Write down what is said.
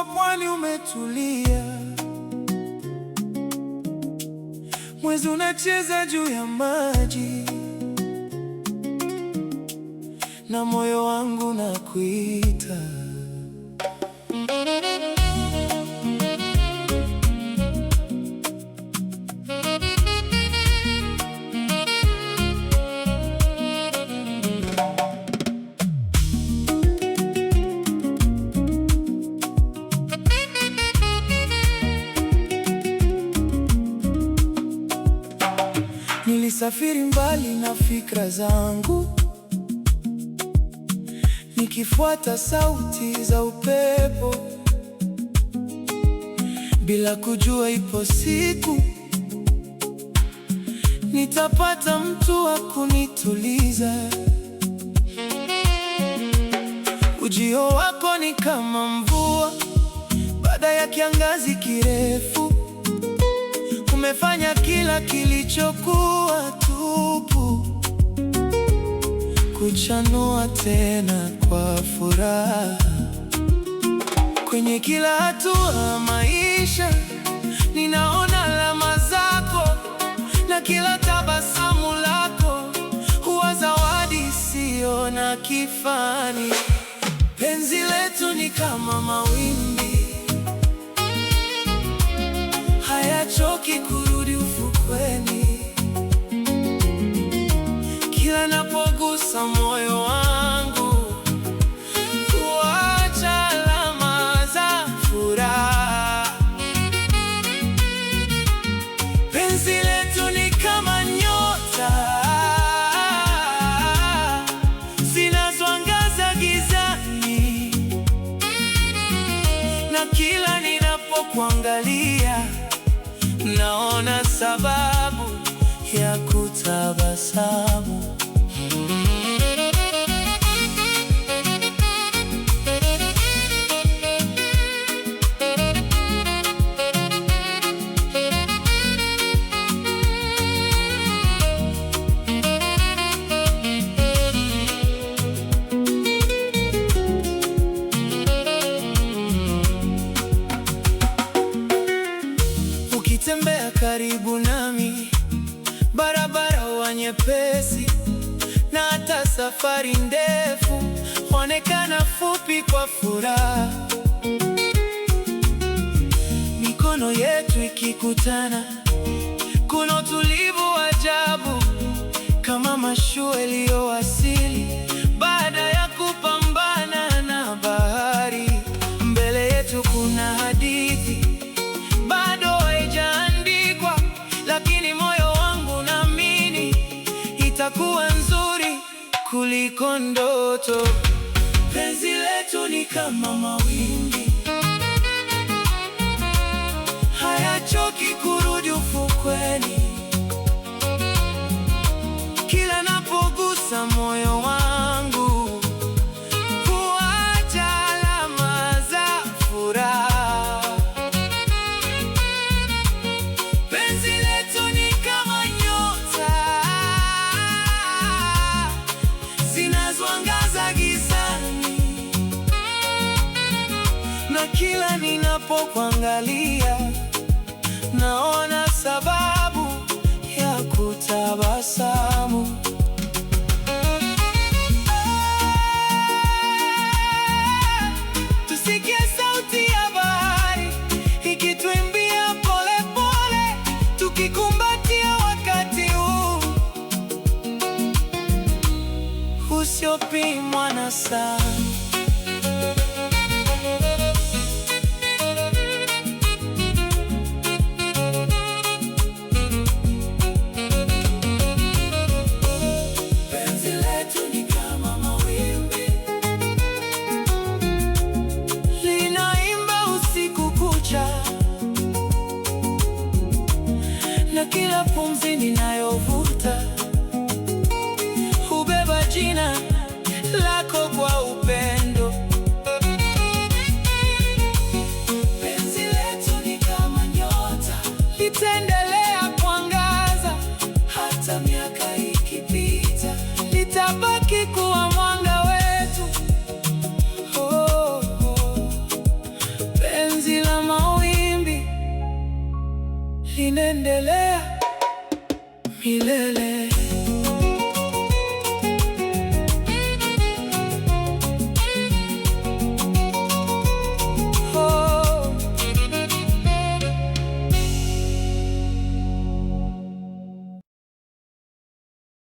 wa pwani umetulia, mwezi unacheza juu ya maji, na moyo wangu unakuita. Nilisafiri mbali na fikra zangu, nikifuata sauti za upepo, bila kujua ipo siku nitapata mtu wa kunituliza. Ujio wako ni kama mvua baada ya kiangazi kirefu, umefanya kila kilichokuwa tupu kuchanua tena kwa furaha. Kwenye kila hatua maisha ninaona alama zako, na kila tabasamu lako huwa zawadi isiyo na kifani. Penzi letu ni kama mawimbi, hayachoki kurudi ufukweni. Kila napogusa moyo wangu huacha alama za furaha. Penzi letu ni kama nyota zinazoangaza gizani, na kila ninapokuangalia naona sababu ya kutabasamu. Ukitembea karibu nami, barabara huwa nyepesi, na hata safari ndefu huonekana fupi kwa furaha. Mikono yetu ikikutana, kuna utulivu wa ajabu, kama mashua iliyowasili baada ya kupambana na bahari. Mbele yetu kuna hadithi bado haijaandikwa, lakini moyo wangu naamini itakuwa nzuri kuliko ndoto. Penzi letu ni kama mawimbi, hayachoki kurudi ufukweni. Kila napogusa moyo wangu huacha alama za furaha. Penzi letu ni kama nyota zinazoangaza gizani, na kila ninapokuangalia naona sababu ya kutabasamu. Tusikie sauti ya bahari ikituimbia pole pole, tukikumbatia wakati huu usiopimwa na saa. Na kila pumzi ninayovuta hubeba jina lako kwa upendo. Penzi letu ni kama nyota, litaendelea kuangaza hata miaka ikipita, litabaki kuwa mwanga wetu. litaendelea milele.